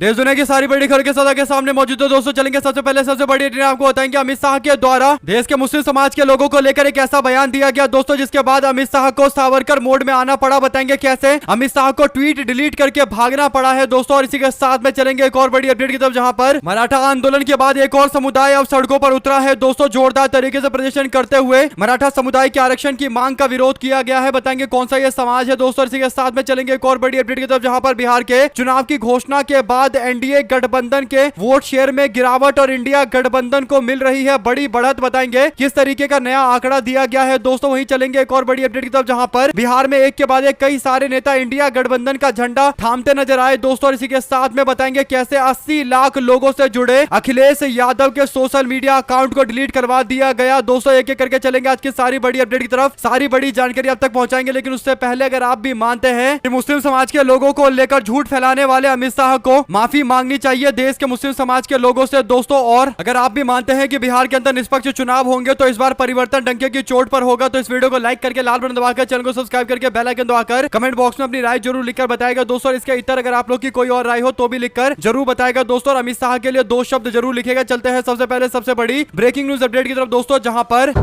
देश दुनिया की सारी बड़ी खबर के साथ के सामने मौजूद है दोस्तों। चलेंगे सबसे पहले सबसे बड़ी अपडेट आपको बताएंगे अमित शाह के द्वारा देश के मुस्लिम समाज के लोगों को लेकर एक ऐसा बयान दिया गया दोस्तों, जिसके बाद अमित शाह को सावरकर मोड में आना पड़ा। बताएंगे कैसे अमित शाह को ट्वीट डिलीट करके भागना पड़ा है दोस्तों। और इसी के साथ में चलेंगे एक और बड़ी अपडेट की तरफ, जहां पर मराठा आंदोलन के बाद एक और समुदाय अब सड़कों पर उतरा है दोस्तों। जोरदार तरीके से प्रदर्शन करते हुए मराठा समुदाय के आरक्षण की मांग का विरोध किया गया है। बताएंगे कौन सा यह समाज है दोस्तों। इसी के साथ में चलेंगे एक और बड़ी अपडेट की तरफ, जहां पर बिहार के चुनाव की घोषणा के बाद एनडीए गठबंधन के वोट शेयर में गिरावट और इंडिया गठबंधन को मिल रही है बड़ी बढ़त। बताएंगे किस तरीके का नया आंकड़ा दिया गया है दोस्तों। वहीं चलेंगे एक और बड़ी अपडेट की तरफ, जहां पर बिहार में एक के बाद एक कई सारे नेता इंडिया गठबंधन का झंडा थामते नजर आए दोस्तों। और इसी के साथ में बताएंगे कैसे 80 लाख लोगों से जुड़े अखिलेश यादव के सोशल मीडिया अकाउंट को डिलीट करवा दिया गया दोस्तों। एक एक करके चलेंगे आज की सारी बड़ी अपडेट की तरफ, सारी बड़ी जानकारी अब तक पहुंचाएंगे। लेकिन उससे पहले अगर आप भी मानते हैं कि मुस्लिम समाज के लोगों को लेकर झूठ फैलाने वाले अमित शाह को माफी मांगनी चाहिए देश के मुस्लिम समाज के लोगों से दोस्तों, और अगर आप भी मानते हैं कि बिहार के अंदर निष्पक्ष चुनाव होंगे तो इस बार परिवर्तन डंके की चोट पर होगा, तो इस वीडियो को लाइक करके लाल बटन दबाकर चैनल को सब्सक्राइब करके बेल आइकन दबाकर कमेंट बॉक्स में अपनी राय जरूर लिखकर बताएगा दोस्तों। और इसके इतर अगर आप लोग की कोई और राय हो तो भी लिखकर जरूर बताएगा दोस्तों। और अमित शाह के लिए 2 शब्द जरूर लिखेगा। चलते हैं सबसे पहले सबसे बड़ी ब्रेकिंग न्यूज अपडेट की तरफ दोस्तों, जहां पर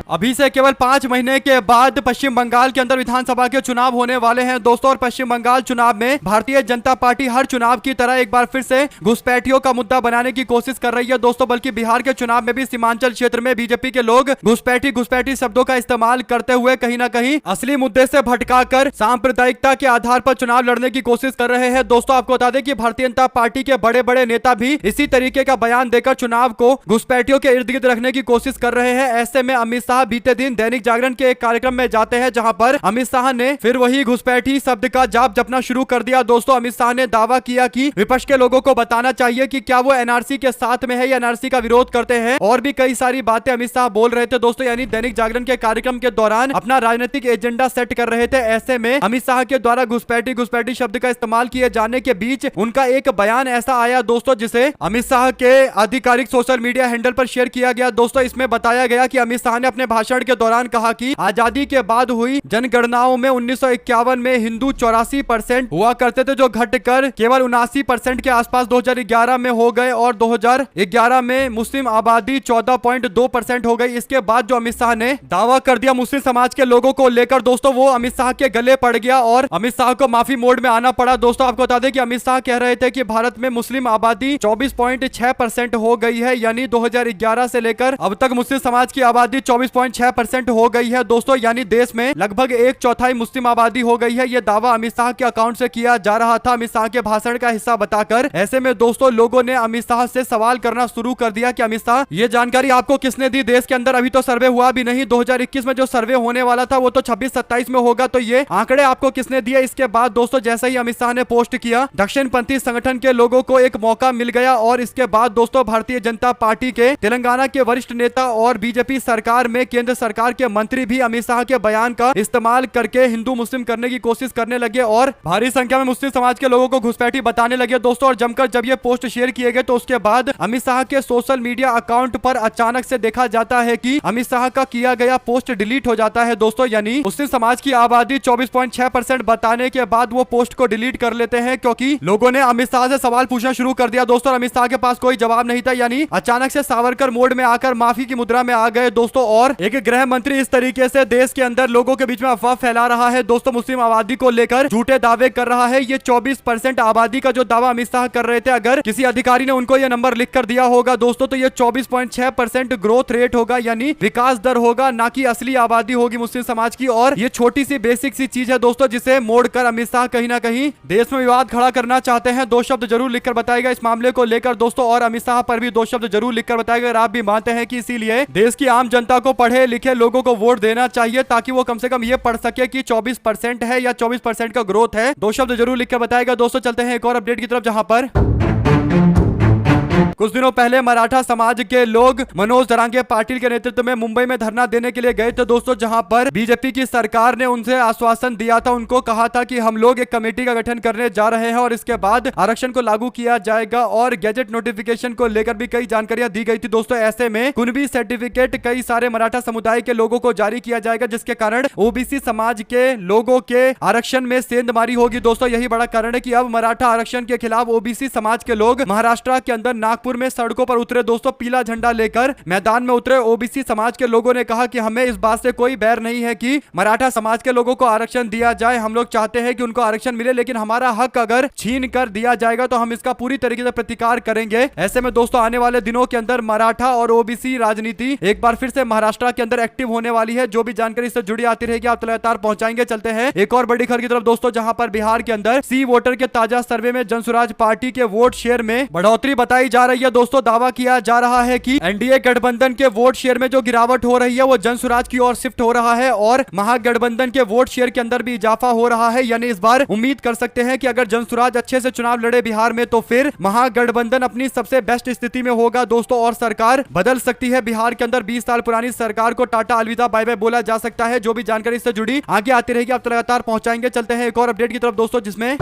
अभी से केवल 5 महीने के बाद पश्चिम बंगाल के अंदर विधानसभा के चुनाव होने वाले हैं दोस्तों। और पश्चिम बंगाल चुनाव में भारतीय जनता पार्टी हर चुनाव की तरह एक बार फिर से घुसपैठियों का मुद्दा बनाने की कोशिश कर रही है दोस्तों। बल्कि बिहार के चुनाव में भी सीमांचल क्षेत्र में बीजेपी के लोग घुसपैठी शब्दों का इस्तेमाल करते हुए कहीं ना कहीं असली मुद्दे से भटकाकर सांप्रदायिकता के आधार पर चुनाव लड़ने की कोशिश कर रहे हैं दोस्तों। आपको बता दें कि भारतीय जनता पार्टी के बड़े बड़े नेता भी इसी तरीके का बयान देकर चुनाव को घुसपैठियों के इर्द गिर्द रखने की कोशिश कर रहे हैं। ऐसे में अमित शाह बीते दिन दैनिक जागरण के एक कार्यक्रम में जाते हैं, जहां पर अमित शाह ने फिर वही घुसपैठी शब्द का जाप जपना शुरू कर दिया दोस्तों। अमित शाह ने दावा किया कि विपक्ष के लोगों को बताना चाहिए कि क्या वो एनआरसी के साथ में है या एनआरसी का विरोध करते हैं। और भी कई सारी बातें अमित शाह बोल रहे थे दोस्तों, यानी दैनिक जागरण के कार्यक्रम के दौरान अपना राजनीतिक एजेंडा सेट कर रहे थे। ऐसे में अमित शाह के द्वारा घुसपैठी शब्द का इस्तेमाल किए जाने के बीच उनका एक बयान ऐसा आया दोस्तों, जिसे अमित शाह के आधिकारिक सोशल मीडिया हैंडल पर शेयर किया गया दोस्तों। इसमें बताया गया कि अमित शाह ने अपने भाषण के दौरान कहा कि आजादी के बाद हुई जनगणनाओं में 1951 में हिंदू 84% हुआ करते थे, जो घटकर केवल 79% के आसपास 2011 में हो गए। और 2011 में मुस्लिम आबादी 14.2% हो गई। इसके बाद जो अमित शाह ने दावा कर दिया मुस्लिम समाज के लोगों को लेकर दोस्तों, वो अमित शाह के गले पड़ गया और अमित शाह को माफी मोड में आना पड़ा दोस्तों। आपको बता दें कि अमित शाह कह रहे थे कि भारत में मुस्लिम आबादी 24.6% हो गई है, यानी 2011 से लेकर अब तक मुस्लिम समाज की आबादी 24.6% हो गई है दोस्तों, यानी देश में लगभग 1/4 मुस्लिम आबादी हो गई है। यह दावा अमित शाह के अकाउंट से किया जा रहा था, अमित शाह के भाषण का हिस्सा बताकर। ऐसे में दोस्तों लोगों ने अमित शाह से सवाल करना शुरू कर दिया कि अमित शाह, ये जानकारी आपको किसने दी देश के अंदर? अभी तो सर्वे हुआ भी नहीं, 2021 में जो सर्वे होने वाला था वो तो 26-27 में होगा, तो ये आंकड़े आपको किसने दिए? इसके बाद दोस्तों जैसे ही अमित शाह ने पोस्ट किया, दक्षिणपंथी संगठन के लोगों को एक मौका मिल गया। और इसके बाद दोस्तों भारतीय जनता पार्टी के तेलंगाना के वरिष्ठ नेता और बीजेपी सरकार में केंद्र सरकार के मंत्री भी अमित शाह के बयान का इस्तेमाल करके हिंदू मुस्लिम करने की कोशिश करने लगे और भारी संख्या में मुस्लिम समाज के लोगों को घुसपैठी बताने लगे दोस्तों। और जमकर जब ये पोस्ट शेयर किए गए तो उसके बाद अमित शाह के सोशल मीडिया अकाउंट पर अचानक से देखा जाता है कि अमित शाह का किया गया पोस्ट डिलीट हो जाता है दोस्तों। यानी मुस्लिम समाज की आबादी 24.6% बताने के बाद वो पोस्ट को डिलीट कर लेते हैं, क्योंकि लोगों ने अमित शाह से सवाल पूछना शुरू कर दिया दोस्तों। अमित शाह के पास कोई जवाब नहीं था, यानी अचानक से सावरकर मोड में आकर माफी की मुद्रा में आ गए दोस्तों। और एक गृह मंत्री इस तरीके से देश के अंदर लोगों के बीच में अफवाह फैला रहा है दोस्तों, मुस्लिम आबादी को लेकर झूठे दावे कर रहा है। ये 24% आबादी का जो दावा अमित शाह कर रहे थे, अगर किसी अधिकारी ने उनको ये नंबर लिख कर दिया होगा दोस्तों, तो ये 24.6% ग्रोथ रेट होगा, यानी विकास दर होगा, ना कि असली आबादी होगी मुस्लिम समाज की। और ये छोटी सी बेसिक सी चीज है दोस्तों, जिसे मोड़कर अमित शाह कहीं ना कहीं देश में विवाद खड़ा करना चाहते हैं। 2 शब्द जरूर लिखकर बताएगा इस मामले को लेकर दोस्तों, और अमित शाह पर भी 2 शब्द जरूर लिखकर बताएगा अगर आप भी मानते हैं कि इसीलिए देश की आम जनता को पढ़े लिखे लोगों को वोट देना चाहिए, ताकि वो कम से कम ये पढ़ सके कि 24% है या 24% का ग्रोथ है। 2 शब्द जरूर लिखकर बताएगा दोस्तों। चलते हैं एक और अपडेट की तरफ, जहां पर कुछ दिनों पहले मराठा समाज के लोग मनोज जरांगे पाटिल के नेतृत्व में मुंबई में धरना देने के लिए गए थे दोस्तों, जहां पर बीजेपी की सरकार ने उनसे आश्वासन दिया था, उनको कहा था कि हम लोग एक कमेटी का गठन करने जा रहे हैं और इसके बाद आरक्षण को लागू किया जाएगा और गैजेट नोटिफिकेशन को लेकर भी कई जानकारियां दी गई थी दोस्तों। ऐसे में कुणबी सर्टिफिकेट कई सारे मराठा समुदाय के लोगों को जारी किया जाएगा, जिसके कारण ओबीसी समाज के लोगों के आरक्षण में सेंधमारी होगी दोस्तों। यही बड़ा कारण है कि अब मराठा आरक्षण के खिलाफ ओबीसी समाज के लोग महाराष्ट्र के अंदर नागपुर में सड़कों पर उतरे दोस्तों, पीला झंडा लेकर मैदान में उतरे। ओबीसी समाज के लोगों ने कहा कि हमें इस बात से कोई बैर नहीं है कि मराठा समाज के लोगों को आरक्षण दिया जाए, हम लोग चाहते हैं कि उनको आरक्षण मिले, लेकिन हमारा हक अगर छीन कर दिया जाएगा तो हम इसका पूरी तरीके से प्रतिकार करेंगे। ऐसे में दोस्तों आने वाले दिनों के अंदर मराठा और ओबीसी राजनीति एक बार फिर से महाराष्ट्र के अंदर एक्टिव होने वाली है। जो भी जानकारी इससे जुड़ी आती रहेगी आप लगातार पहुंचाएंगे। चलते हैं एक और बड़ी खबर की तरफ दोस्तों, जहां पर बिहार के अंदर सी वोटर के ताजा सर्वे में जनसुराज पार्टी के वोट शेयर में बढ़ोतरी बताई जा रही है दोस्तों। दावा किया जा रहा है कि एनडीए गठबंधन के वोट शेयर में जो गिरावट हो रही है वो जनसुराज की ओर शिफ्ट हो रहा है और महागठबंधन के वोट शेयर के अंदर भी इजाफा हो रहा है। यानी इस बार उम्मीद कर सकते हैं कि अगर जनसुराज अच्छे से चुनाव लड़े बिहार में तो फिर महागठबंधन अपनी सबसे बेस्ट स्थिति में होगा दोस्तों और सरकार बदल सकती है। बिहार के अंदर 20 साल पुरानी सरकार को टाटा अलविदा बाय बाय बोला जा सकता है। जो भी जानकारी इससे जुड़ी आगे आती रहेगी आप लगातार पहुंचाएंगे। चलते हैं एक और अपडेट की तरफ दोस्तों, जिसमें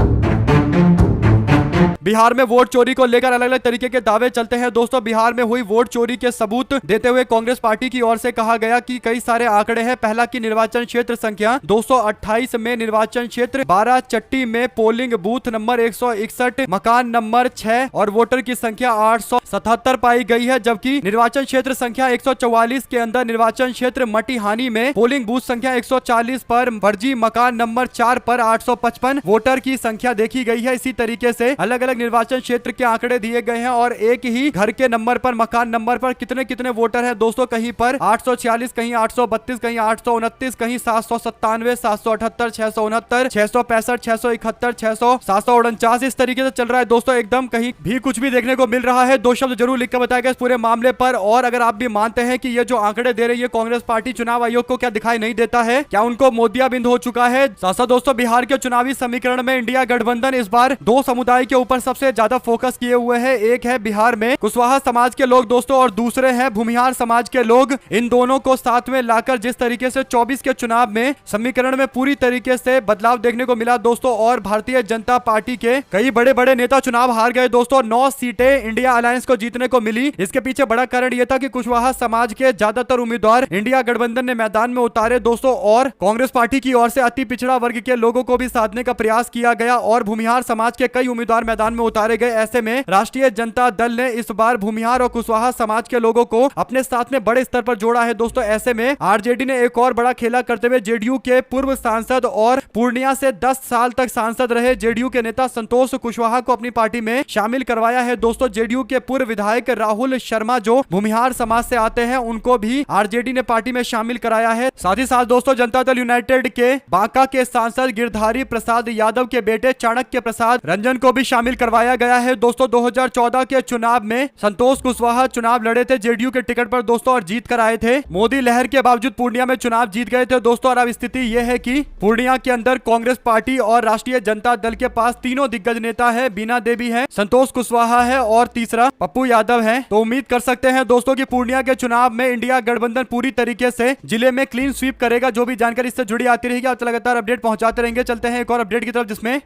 बिहार में वोट चोरी को लेकर अलग अलग तरीके के दावे चलते हैं दोस्तों। बिहार में हुई वोट चोरी के सबूत देते हुए कांग्रेस पार्टी की ओर से कहा गया कि कई सारे आंकड़े हैं। पहला की निर्वाचन क्षेत्र संख्या 228 में निर्वाचन क्षेत्र 12 चट्टी में पोलिंग बूथ नंबर 161 मकान नंबर 6 और वोटर की संख्या 877 पाई गई है, जबकि निर्वाचन क्षेत्र संख्या 144 के अंदर निर्वाचन क्षेत्र मटिहानी में पोलिंग बूथ संख्या 140 पर फर्जी मकान नंबर 4 पर 855 वोटर की संख्या देखी गई है। इसी तरीके से अलग अलग निर्वाचन क्षेत्र के आंकड़े दिए गए हैं और एक ही घर के नंबर पर मकान नंबर पर कितने कितने वोटर हैं दोस्तों। कहीं पर 846, कहीं 832, कहीं 829, कहीं 797, 778, 669, 665, 671, 600, 749 इस तरीके से चल रहा है दोस्तों। एकदम कहीं भी कुछ भी देखने को मिल रहा है। दो शब्द जरूर लिख कर बताएगा इस पूरे मामले पर। और अगर आप भी मानते हैं कि ये जो आंकड़े दे रही है कांग्रेस पार्टी चुनाव आयोग को, क्या दिखाई नहीं देता है? क्या उनको मोतियाबिंद हो चुका है? साथ दोस्तों बिहार के चुनावी समीकरण में इंडिया गठबंधन इस बार दो समुदाय के ऊपर सबसे ज्यादा फोकस किए हुए हैं। एक है बिहार में कुशवाहा समाज के लोग दोस्तों और दूसरे हैं भूमिहार समाज के लोग। इन दोनों को साथ में लाकर जिस तरीके से 24 के चुनाव में समीकरण में पूरी तरीके से बदलाव देखने को मिला दोस्तों और भारतीय जनता पार्टी के कई बड़े बड़े नेता चुनाव हार गए दोस्तों। 9 सीटें इंडिया अलायंस को जीतने को मिली। इसके पीछे बड़ा कारण यह था कि कुशवाहा समाज के ज्यादातर उम्मीदवार इंडिया गठबंधन ने मैदान में उतारे दोस्तों और कांग्रेस पार्टी की ओर से अति पिछड़ा वर्ग के लोगों को भी साधने का प्रयास किया गया और भूमिहार समाज के कई उम्मीदवार मैदान में उतारे गए। ऐसे में राष्ट्रीय जनता दल ने इस बार भूमिहार और कुशवाहा समाज के लोगों को अपने साथ में बड़े स्तर पर जोड़ा है दोस्तों। ऐसे में आरजेडी ने एक और बड़ा खेला करते हुए जेडीयू के पूर्व सांसद और पूर्णिया से 10 साल तक सांसद रहे जेडीयू के नेता संतोष कुशवाहा को अपनी पार्टी में शामिल करवाया है दोस्तों। जेडीयू के पूर्व विधायक राहुल शर्मा जो भूमिहार समाज से आते हैं उनको भी आरजेडी ने पार्टी में शामिल कराया है। साथ ही साथ दोस्तों जनता दल यूनाइटेड के बांका के सांसद गिरधारी प्रसाद यादव के बेटे चाणक्य प्रसाद रंजन को भी शामिल करवाया गया है दोस्तों। 2014 के चुनाव में संतोष कुशवाहा चुनाव लड़े थे जेडीयू के टिकट पर दोस्तों और जीत कर आए थे। मोदी लहर के बावजूद पूर्णिया में चुनाव जीत गए थे दोस्तों। और अब स्थिति यह है कि पूर्णिया के अंदर कांग्रेस पार्टी और राष्ट्रीय जनता दल के पास तीनों दिग्गज नेता है। बीना देवी है, संतोष कुशवाहा है और तीसरा पप्पू यादव है। तो उम्मीद कर सकते हैं दोस्तों कि पूर्णिया के चुनाव में इंडिया गठबंधन पूरी तरीके से जिले में क्लीन स्वीप करेगा। जो भी जानकारी इससे जुड़ी आती रहेगी आप लगातार अपडेट पहुंचाते रहेंगे। चलते हैं एक और अपडेट की तरफ, जिसमें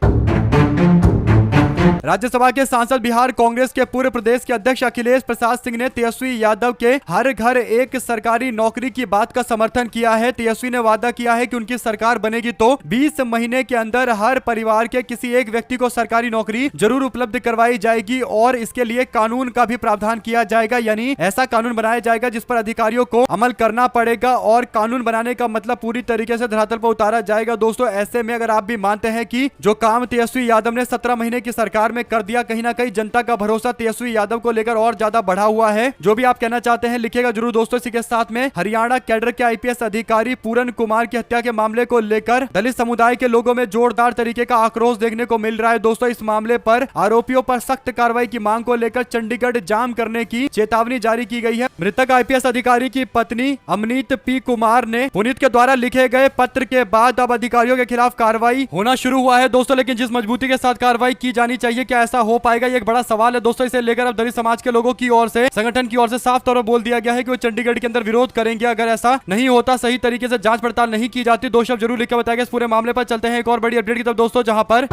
राज्यसभा के सांसद बिहार कांग्रेस के पूर्व प्रदेश के अध्यक्ष अखिलेश प्रसाद सिंह ने तेजस्वी यादव के हर घर एक सरकारी नौकरी की बात का समर्थन किया है। तेजस्वी ने वादा किया है कि उनकी सरकार बनेगी तो 20 महीने के अंदर हर परिवार के किसी एक व्यक्ति को सरकारी नौकरी जरूर उपलब्ध करवाई जाएगी और इसके लिए कानून का भी प्रावधान किया जाएगा। यानी ऐसा कानून बनाया जाएगा जिस पर अधिकारियों को अमल करना पड़ेगा और कानून बनाने का मतलब पूरी तरीके से धरातल पर उतारा जाएगा दोस्तों। ऐसे में अगर आप भी मानते हैं कि जो काम तेजस्वी यादव ने 17 महीने की सरकार में कर दिया, कहीं ना कहीं जनता का भरोसा तेजस्वी यादव को लेकर और ज्यादा बढ़ा हुआ है। जो भी आप कहना चाहते हैं लिखिएगा जरूर दोस्तों। इसी के साथ में हरियाणा कैडर के आईपीएस अधिकारी पूरन कुमार की हत्या के मामले को लेकर दलित समुदाय के लोगों में जोरदार तरीके का आक्रोश देखने को मिल रहा है दोस्तों। इस मामले पर आरोपियों पर सख्त कार्रवाई की मांग को लेकर चंडीगढ़ जाम करने की चेतावनी जारी की गई है। मृतक आईपीएस अधिकारी की पत्नी अमनीत पी कुमार ने पुनीत के द्वारा लिखे गए पत्र के बाद अब अधिकारियों के खिलाफ कार्रवाई होना शुरू हुआ है दोस्तों। लेकिन जिस मजबूती के साथ कार्रवाई की जानी चाहिए देखिए क्या ऐसा हो पाएगा, ये एक बड़ा सवाल है दोस्तों। इसे लेकर अब दलित समाज के लोगों की ओर से, संगठन की ओर से साफ तौर पर बोल दिया गया है कि वो चंडीगढ़ के अंदर विरोध करेंगे अगर ऐसा नहीं होता, सही तरीके से जांच पड़ताल नहीं की जाती। दो शब्द जरूर लिखकर बताएगा इस पूरे मामले पर। चलते हैं एक और बड़ी अपडेट की तरफ दोस्तों, जहां पर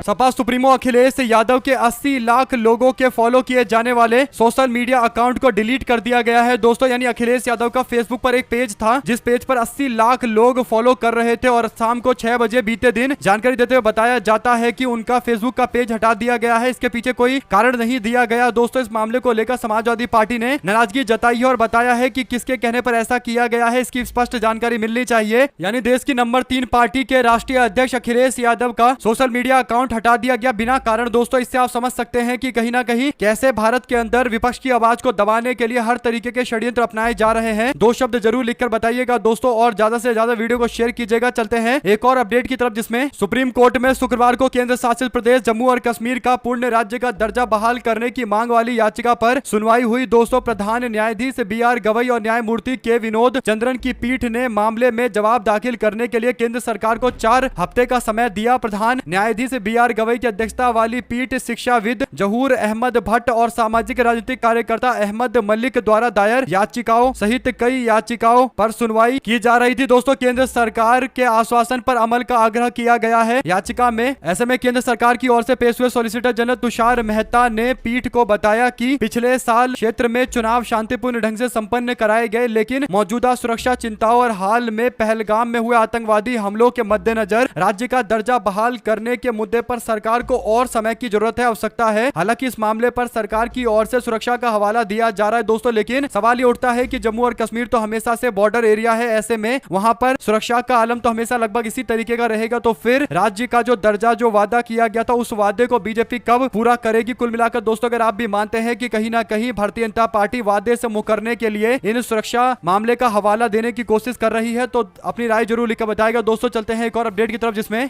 सपा सुप्रीमो अखिलेश यादव के 80 लाख लोगों के फॉलो किए जाने वाले सोशल मीडिया अकाउंट को डिलीट कर दिया गया है दोस्तों। यानी अखिलेश यादव का फेसबुक पर एक पेज था जिस पेज पर 80 लाख लोग फॉलो कर रहे थे और शाम को 6 बजे बीते दिन जानकारी देते हुए बताया जाता है कि उनका फेसबुक का पेज हटा दिया गया है। इसके पीछे कोई कारण नहीं दिया गया दोस्तों। इस मामले को लेकर समाजवादी पार्टी ने नाराजगी जताई है और बताया है कि किसके कहने पर ऐसा किया गया है, इसकी स्पष्ट जानकारी मिलनी चाहिए। यानी देश की नंबर 3 पार्टी के राष्ट्रीय अध्यक्ष अखिलेश यादव का सोशल मीडिया अकाउंट हटा दिया गया बिना कारण दोस्तों। इससे आप समझ सकते हैं कि कहीं ना कहीं कैसे भारत के अंदर विपक्ष की आवाज को दबाने के लिए हर तरीके के षड्यंत्र अपनाए जा रहे हैं। दो शब्द जरूर लिखकर बताइएगा दोस्तों और ज्यादा से ज्यादा वीडियो को शेयर कीजिएगा। चलते हैं एक और अपडेट की तरफ, जिसमें सुप्रीम कोर्ट में शुक्रवार को केंद्र शासित प्रदेश जम्मू और कश्मीर का पूर्ण राज्य का दर्जा बहाल करने की मांग वाली याचिका पर सुनवाई हुई दोस्तों। प्रधान न्यायाधीश BR गवई और न्यायमूर्ति के विनोद चंद्रन की पीठ ने मामले में जवाब दाखिल करने के लिए केंद्र सरकार को 4 हफ्ते का समय दिया। प्रधान न्यायाधीश BR गवई की अध्यक्षता वाली पीठ शिक्षाविद जहूर अहमद भट्ट और सामाजिक राजनीतिक कार्यकर्ता अहमद मलिक द्वारा दायर याचिकाओं सहित कई याचिकाओं पर सुनवाई की जा रही थी दोस्तों। केंद्र सरकार के आश्वासन पर अमल का आग्रह किया गया है याचिका में। ऐसे में केंद्र सरकार की ओर से पेश हुए सॉलिसिटर जनरल तुषार मेहता ने पीठ को बताया कि पिछले साल क्षेत्र में चुनाव शांतिपूर्ण ढंग से संपन्न कराए गए, लेकिन मौजूदा सुरक्षा चिंताओं और हाल में पहलगाम में हुए आतंकवादी हमलों के मद्देनजर राज्य का दर्जा बहाल करने के मुद्दे पर सरकार को और समय की जरूरत है, आवश्यकता है। हालांकि इस मामले पर सरकार की ओर से सुरक्षा का हवाला दिया जा रहा है दोस्तों, लेकिन सवाल ये उठता है कि जम्मू और कश्मीर तो हमेशा से बॉर्डर एरिया है, ऐसे में वहां पर सुरक्षा का आलम तो हमेशा लगभग इसी तरीके का रहेगा। तो फिर राज्य का जो दर्जा जो वादा किया गया था उस वादे को बीजेपी कब पूरा करेगी? कुल मिलाकर दोस्तों अगर आप भी मानते हैं कि कहीं ना कहीं भारतीय जनता पार्टी वादे से मुकरने के लिए इन सुरक्षा मामले का हवाला देने की कोशिश कर रही है, तो अपनी राय जरूर लिखकर बताएगा दोस्तों। चलते हैं एक और अपडेट की तरफ, जिसमें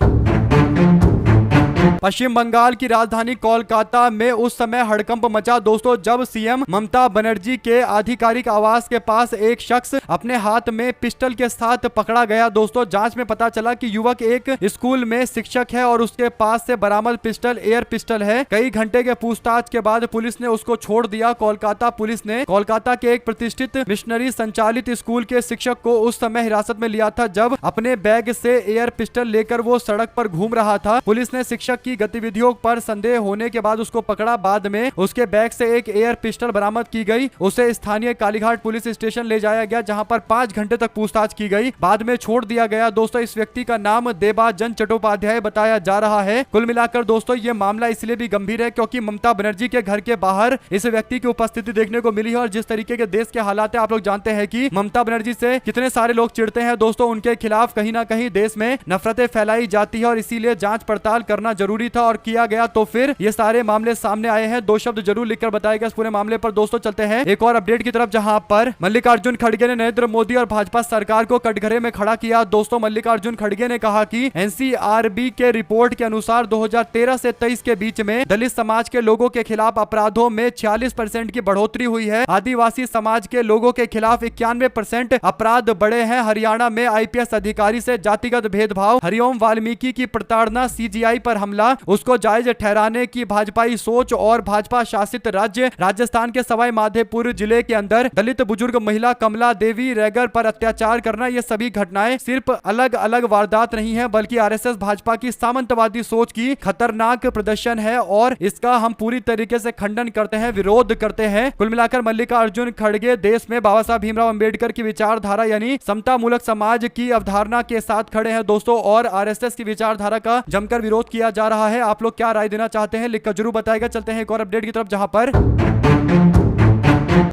पश्चिम बंगाल की राजधानी कोलकाता में उस समय हड़कंप मचा दोस्तों जब सीएम ममता बनर्जी के आधिकारिक आवास के पास एक शख्स अपने हाथ में पिस्टल के साथ पकड़ा गया दोस्तों। जांच में पता चला कि युवक एक स्कूल में शिक्षक है और उसके पास से बरामद पिस्टल एयर पिस्टल है। कई घंटे के पूछताछ के बाद पुलिस ने उसको छोड़ दिया। कोलकाता पुलिस ने कोलकाता के एक प्रतिष्ठित मिशनरी संचालित स्कूल के शिक्षक को उस समय हिरासत में लिया था जब अपने बैग से एयर पिस्टल लेकर वो सड़क पर घूम रहा था। पुलिस ने शिक्षक की गतिविधियों पर संदेह होने के बाद उसको पकड़ा। बाद में उसके बैग से एक एयर पिस्टल बरामद की गई। उसे स्थानीय कालीघाट पुलिस स्टेशन ले जाया गया जहां पर 5 घंटे तक पूछताछ की गई, बाद में छोड़ दिया गया दोस्तों। इस व्यक्ति का नाम देबाजन चट्टोपाध्याय बताया जा रहा है। कुल मिलाकर दोस्तों ये मामला इसलिए भी गंभीर है क्योंकि ममता बनर्जी के घर के बाहर इस व्यक्ति की उपस्थिति देखने को मिली है और जिस तरीके के देश के हालात है आप लोग जानते हैं कि ममता बनर्जी से कितने सारे लोग चिढ़ते हैं दोस्तों। उनके खिलाफ कहीं ना कहीं देश में नफरतें फैलाई जाती है और इसीलिए जांच पड़ताल करना जरूरी था और किया गया, तो फिर ये सारे मामले सामने आए हैं। दो शब्द जरूर लिखकर बताएगा इस पूरे मामले पर दोस्तों। चलते हैं एक और अपडेट की तरफ, जहां पर मल्लिकार्जुन खड़गे ने नरेंद्र मोदी और भाजपा सरकार को कटघरे में खड़ा किया दोस्तों। मल्लिकार्जुन खड़गे ने कहा कि एनसीआरबी के रिपोर्ट के अनुसार 2013 से 23 के बीच में दलित समाज के लोगों के खिलाफ अपराधों में 46% की बढ़ोतरी हुई है। आदिवासी समाज के लोगों के खिलाफ 91% अपराध बढ़े हैं। हरियाणा में आईपीएस अधिकारी से जातिगत भेदभाव, हरिओम वाल्मीकि की प्रताड़ना, सीजीआई पर हमला, उसको जायज ठहराने की भाजपाई सोच और भाजपा शासित राज्य राजस्थान के सवाई माधोपुर जिले के अंदर दलित बुजुर्ग महिला कमला देवी रैगर पर अत्याचार करना, ये सभी घटनाएं सिर्फ अलग अलग वारदात नहीं है बल्कि आरएसएस भाजपा की सामंतवादी सोच की खतरनाक प्रदर्शन है और इसका हम पूरी तरीके से खंडन करते हैं, विरोध करते हैं। कुल मिलाकर मल्लिकार्जुन खड़गे देश में बाबा साहब भीमराव अंबेडकर की विचारधारा यानी समता मूलक समाज की अवधारणा के साथ खड़े हैं दोस्तों और आरएसएस की विचारधारा का जमकर विरोध किया जा रहा है। आप लोग क्या राय देना चाहते हैं लिखकर जरूर बताएगा। चलते हैं एक और अपडेट की तरफ, जहां पर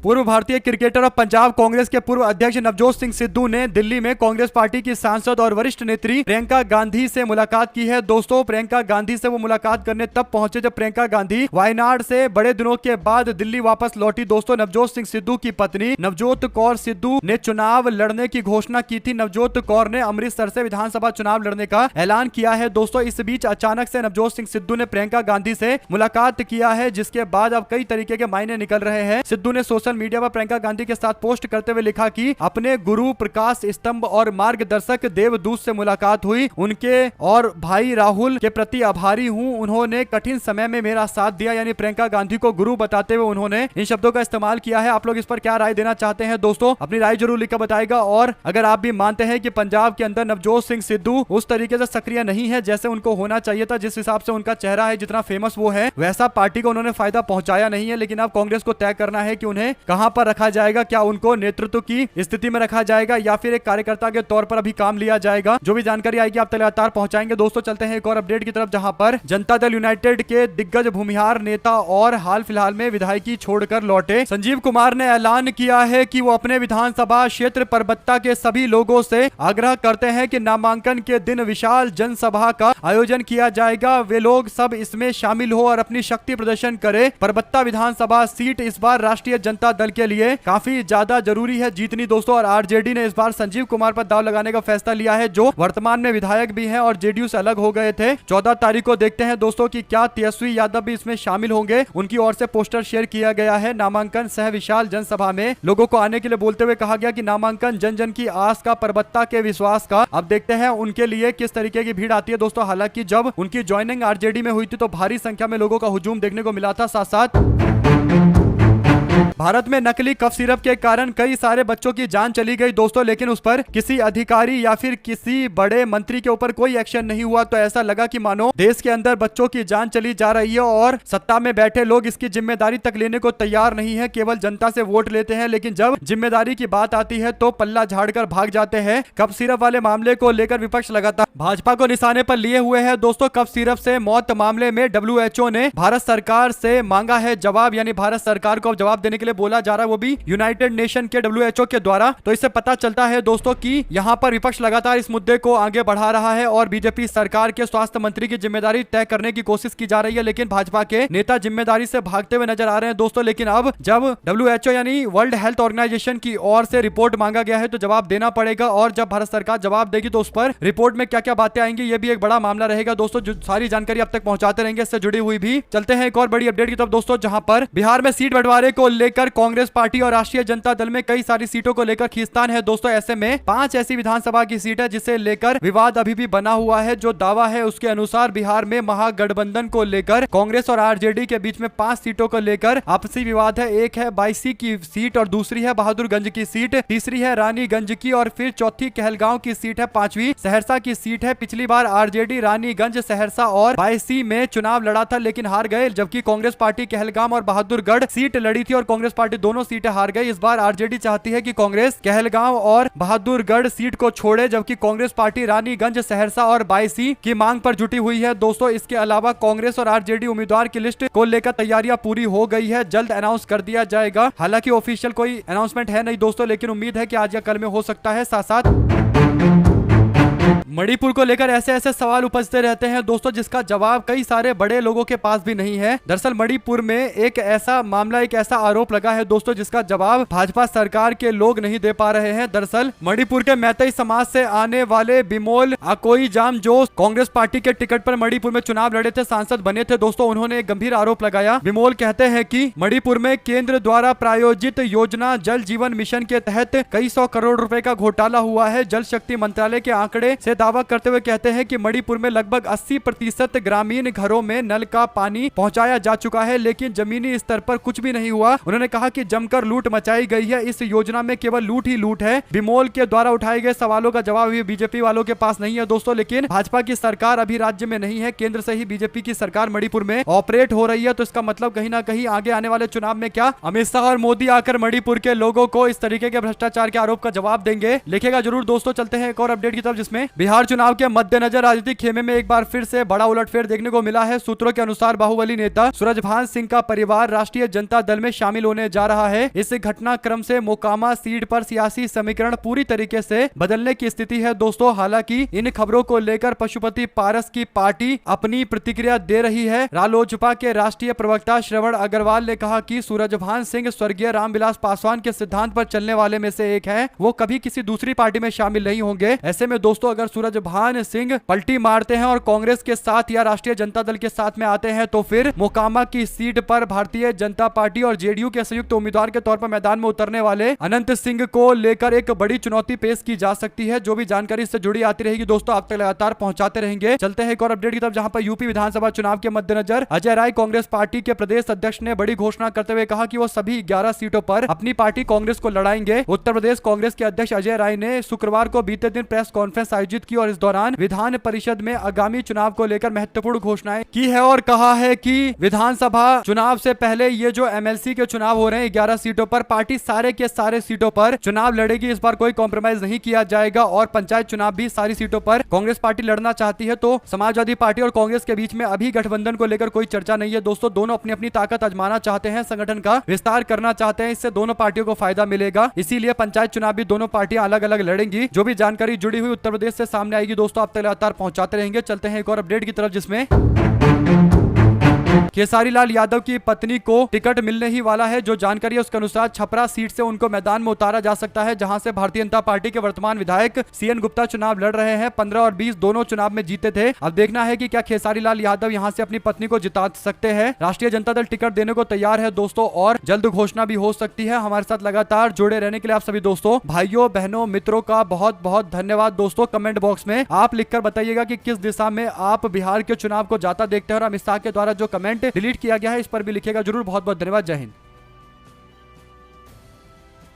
पूर्व भारतीय क्रिकेटर और पंजाब कांग्रेस के पूर्व अध्यक्ष नवजोत सिंह सिद्धू ने दिल्ली में कांग्रेस पार्टी की सांसद और वरिष्ठ नेत्री प्रियंका गांधी से मुलाकात की है दोस्तों। प्रियंका गांधी से वो मुलाकात करने तब पहुंचे जब प्रियंका गांधी वायनाड से बड़े दिनों के बाद दिल्ली वापस लौटी दोस्तों। नवजोत सिंह सिद्धू की पत्नी नवजोत कौर सिद्धू ने चुनाव लड़ने की घोषणा की थी। नवजोत कौर ने अमृतसर से विधानसभा चुनाव लड़ने का ऐलान किया है दोस्तों। इस बीच अचानक से नवजोत सिंह सिद्धू ने प्रियंका गांधी से मुलाकात किया है जिसके बाद अब कई तरीके के मायने निकल रहे हैं। सिद्धू ने सोशल मीडिया पर प्रियंका गांधी के साथ पोस्ट करते हुए लिखा कि अपने गुरु प्रकाश स्तंभ और मार्गदर्शक देवदूत से मुलाकात हुई, उनके और भाई राहुल के प्रति आभारी हूं, उन्होंने कठिन समय में मेरा साथ दिया। यानी प्रियंका गांधी को गुरु बताते हुए उन्होंने इन शब्दों का इस्तेमाल किया है। आप लोग इस पर क्या राय देना चाहते हैं दोस्तों? अपनी राय जरूर लिखकर बताएगा। और अगर आप भी मानते हैं कि पंजाब के अंदर नवजोत सिंह सिद्धू उस तरीके से सक्रिय नहीं है जैसे उनको होना चाहिए था, जिस हिसाब से उनका चेहरा है, जितना फेमस वो है, वैसा पार्टी को उन्होंने फायदा पहुंचाया नहीं है, लेकिन अब कांग्रेस को तय करना है कि उन्हें कहां पर रखा जाएगा। क्या उनको नेतृत्व की स्थिति में रखा जाएगा या फिर एक कार्यकर्ता के तौर पर अभी काम लिया जाएगा? जो भी जानकारी आएगी आप लगातार पहुंचाएंगे। दोस्तों चलते हैं एक और अपडेट की तरफ, जहां पर जनता दल यूनाइटेड के दिग्गज भूमिहार नेता और हाल फिलहाल में विधायकी छोड़कर लौटे संजीव कुमार ने ऐलान किया है कि वो अपने विधानसभा क्षेत्र परबत्ता के सभी लोगों से आग्रह करते हैं कि नामांकन के दिन विशाल जनसभा का आयोजन किया जाएगा। वे लोग सब इसमें शामिल हो और अपनी शक्ति प्रदर्शन करें। परबत्ता विधानसभा सीट इस बार राष्ट्रीय जनता दल के लिए काफी ज्यादा जरूरी है जीतनी दोस्तों, और आरजेडी ने इस बार संजीव कुमार पर दाव लगाने का फैसला लिया है, जो वर्तमान में विधायक भी हैं और जेडीयू से अलग हो गए थे। 14 तारीख को देखते हैं दोस्तों कि क्या तेजस्वी यादव भी इसमें शामिल होंगे। उनकी ओर से पोस्टर शेयर किया गया है। नामांकन सह विशाल जनसभा में लोगों को आने के लिए बोलते हुए कहा गया कि नामांकन जन जन की आस का, परबत्ता के विश्वास का। अब देखते हैं उनके लिए किस तरीके की भीड़ आती है दोस्तों। हालांकि जब उनकी ज्वाइनिंग आरजेडी में हुई थी तो भारी संख्या में लोगों का हुजूम देखने को मिला था। साथ साथ भारत में नकली कफ सिरप के कारण कई सारे बच्चों की जान चली गई दोस्तों, लेकिन उस पर किसी अधिकारी या फिर किसी बड़े मंत्री के ऊपर कोई एक्शन नहीं हुआ। तो ऐसा लगा कि मानो देश के अंदर बच्चों की जान चली जा रही है और सत्ता में बैठे लोग इसकी जिम्मेदारी तक लेने को तैयार नहीं है, केवल जनता से वोट लेते हैं। लेकिन जब जिम्मेदारी की बात आती है तो पल्ला झाड़कर भाग जाते हैं। कफ सिरप वाले मामले को लेकर विपक्ष लगातार भाजपा को निशाने पर लिए हुए है दोस्तों। कफ सिरप से मौत मामले में WHO ने भारत सरकार से मांगा है जवाब, यानी भारत सरकार को जवाब देने के लिए बोला जा रहा है, वो भी यूनाइटेड नेशन के WHO के द्वारा। तो इससे पता चलता है दोस्तों कि यहाँ पर विपक्ष लगातार इस मुद्दे को आगे बढ़ा रहा है और बीजेपी सरकार के स्वास्थ्य मंत्री की जिम्मेदारी तय करने की कोशिश की जा रही है, लेकिन भाजपा के नेता जिम्मेदारी से भागते हुए नजर आ रहे हैं दोस्तों। लेकिन अब जब WHO यानी वर्ल्ड हेल्थ ऑर्गेनाइजेशन की ओर से रिपोर्ट मांगा गया है तो जवाब देना पड़ेगा, और जब भारत सरकार जवाब देगी तो उस पर रिपोर्ट में क्या क्या बातें आएंगी ये भी एक बड़ा मामला रहेगा दोस्तों। जो सारी जानकारी अब तक पहुंचाते रहेंगे इससे जुड़ी हुई भी। चलते हैं एक और बड़ी अपडेट की तरफ दोस्तों, जहां पर बिहार में सीट बंटवारे को लेकर कांग्रेस पार्टी और राष्ट्रीय जनता दल में कई सारी सीटों को लेकर खींचतान है दोस्तों। ऐसे में 5 ऐसी विधानसभा की सीट है जिसे लेकर विवाद अभी भी बना हुआ है। जो दावा है उसके अनुसार बिहार में महागठबंधन को लेकर कांग्रेस और आरजेडी के बीच में 5 सीटों को लेकर आपसी विवाद है। एक है बायसी की सीट और दूसरी है बहादुरगंज की सीट, तीसरी है रानीगंज की और फिर चौथी कहलगांव की सीट है, 5वीं सहरसा की सीट है। पिछली बार आरजेडी रानीगंज, सहरसा और बायसी में चुनाव लड़ा था लेकिन हार गए, जबकि कांग्रेस पार्टी कहलगांव और बहादुरगढ़ सीट लड़ी थी और कांग्रेस पार्टी दोनों सीटें हार गई। इस बार आरजेडी चाहती है कि कांग्रेस कहलगांव और बहादुरगढ़ सीट को छोड़े, जबकि कांग्रेस पार्टी रानीगंज, सहरसा और बायसी की मांग पर जुटी हुई है दोस्तों। इसके अलावा कांग्रेस और आरजेडी उम्मीदवार की लिस्ट को लेकर तैयारियां पूरी हो गई है, जल्द अनाउंस कर दिया जाएगा। हालांकि ऑफिशियल कोई अनाउंसमेंट है नहीं दोस्तों, लेकिन उम्मीद है कि आज या कल में हो सकता है। साथ साथ मणिपुर को लेकर ऐसे ऐसे सवाल उपजते रहते हैं दोस्तों जिसका जवाब कई सारे बड़े लोगों के पास भी नहीं है। दरअसल मणिपुर में एक ऐसा मामला, एक ऐसा आरोप लगा है दोस्तों जिसका जवाब भाजपा सरकार के लोग नहीं दे पा रहे हैं। दरअसल मणिपुर के मैतेई समाज से आने वाले बिमोल अकोईजाम जो कांग्रेस पार्टी के टिकट पर मणिपुर में चुनाव लड़े थे, सांसद बने थे दोस्तों, उन्होंने एक गंभीर आरोप लगाया। बिमोल कहते हैं कि मणिपुर में केंद्र द्वारा प्रायोजित योजना जल जीवन मिशन के तहत कई 100 करोड़ रुपए का घोटाला हुआ है। जल शक्ति मंत्रालय के आंकड़े से दावा करते हुए कहते हैं कि मणिपुर में लगभग 80% ग्रामीण घरों में नल का पानी पहुंचाया जा चुका है, लेकिन जमीनी स्तर पर कुछ भी नहीं हुआ। उन्होंने कहा कि जमकर लूट मचाई गई है, इस योजना में केवल लूट ही लूट है। बिमोल के द्वारा उठाए गए सवालों का जवाब भी बीजेपी वालों के पास नहीं है दोस्तों, लेकिन भाजपा की सरकार अभी राज्य में नहीं है, केंद्र से ही बीजेपी की सरकार मणिपुर में ऑपरेट हो रही है। तो इसका मतलब कहीं ना कहीं आगे आने वाले चुनाव में क्या अमित शाह और मोदी आकर मणिपुर के लोगों को इस तरीके के भ्रष्टाचार के आरोप का जवाब देंगे, लिखेगा जरूर दोस्तों। चलते हैं एक और अपडेट की तरफ, जिसमें बिहार चुनाव के मद्देनजर राजनीतिक खेमे में एक बार फिर से बड़ा उलटफेर देखने को मिला है। सूत्रों के अनुसार बाहुबली नेता सूरजभान सिंह का परिवार राष्ट्रीय जनता दल में शामिल होने जा रहा है। इस घटनाक्रम से मोकामा सीट पर सियासी समीकरण पूरी तरीके से बदलने की स्थिति है दोस्तों। हालांकि इन खबरों को लेकर पशुपति पारस की पार्टी अपनी प्रतिक्रिया दे रही है। रालोजपा के राष्ट्रीय प्रवक्ता श्रवण अग्रवाल ने कहा कि सूरजभान सिंह स्वर्गीय रामविलास पासवान के सिद्धांत पर चलने वाले में से एक है, वो कभी किसी दूसरी पार्टी में शामिल नहीं होंगे। ऐसे में दोस्तों अगर सूरजभान सिंह पलटी मारते हैं और कांग्रेस के साथ या राष्ट्रीय जनता दल के साथ में आते हैं तो फिर मोकामा की सीट पर भारतीय जनता पार्टी और जेडीयू के संयुक्त उम्मीदवार के तौर पर मैदान में उतरने वाले अनंत सिंह को लेकर एक बड़ी चुनौती पेश की जा सकती है। जो भी जानकारी इससे जुड़ी आती रहेगी दोस्तों आप तक लगातार पहुंचाते रहेंगे। चलते हैं एक और अपडेट की तरफ, जहां पर यूपी विधानसभा चुनाव के मद्देनजर अजय राय कांग्रेस पार्टी के प्रदेश अध्यक्ष ने बड़ी घोषणा करते हुए कहा कि वो सभी 11 सीटों पर अपनी पार्टी कांग्रेस को लड़ाएंगे। उत्तर प्रदेश कांग्रेस के अध्यक्ष अजय राय ने शुक्रवार को बीते दिन प्रेस कॉन्फ्रेंस आयोजित की और इस दौरान विधान परिषद में आगामी चुनाव को लेकर महत्वपूर्ण घोषणाएं की है और कहा है कि विधानसभा चुनाव से पहले ये जो एमएलसी के चुनाव हो रहे हैं 11 सीटों पर, पार्टी सारे के सारे सीटों पर चुनाव लड़ेगी। इस बार कोई कॉम्प्रोमाइज नहीं किया जाएगा और पंचायत चुनाव भी सारी सीटों पर कांग्रेस पार्टी लड़ना चाहती है। तो समाजवादी पार्टी और कांग्रेस के बीच में अभी गठबंधन को लेकर कोई चर्चा नहीं है दोस्तों। दोनों अपनी अपनी ताकत आजमाना चाहते हैं, संगठन का विस्तार करना चाहते हैं, इससे दोनों पार्टियों को फायदा मिलेगा। इसीलिए पंचायत चुनाव भी दोनों पार्टियां अलग अलग लड़ेंगी। जो भी जानकारी जुड़ी हुई उत्तर प्रदेश से सामने आएगी दोस्तों आप तक लगातार पहुंचाते रहेंगे। चलते हैं एक और अपडेट की तरफ, जिसमें खेसारी लाल यादव की पत्नी को टिकट मिलने ही वाला है। जो जानकारी है उसके अनुसार छपरा सीट से उनको मैदान में उतारा जा सकता है, जहां से भारतीय जनता पार्टी के वर्तमान विधायक सीएन गुप्ता चुनाव लड़ रहे हैं। 15 और 20 दोनों चुनाव में जीते थे। अब देखना है कि क्या खेसारी लाल यादव यहां से अपनी पत्नी को जिता सकते हैं। राष्ट्रीय जनता दल टिकट देने को तैयार है दोस्तों और जल्द घोषणा भी हो सकती है। हमारे साथ लगातार जुड़े रहने के लिए आप सभी दोस्तों, भाइयों, बहनों, मित्रों का बहुत बहुत धन्यवाद दोस्तों। कमेंट बॉक्स में आप लिखकर बताइएगा कि किस दिशा में आप बिहार के चुनाव को जाता देखते हैं और अमित शाह के द्वारा जो कमेंट डिलीट किया गया है इस पर भी लिखिएगा जरूर। बहुत बहुत धन्यवाद। जय हिंद।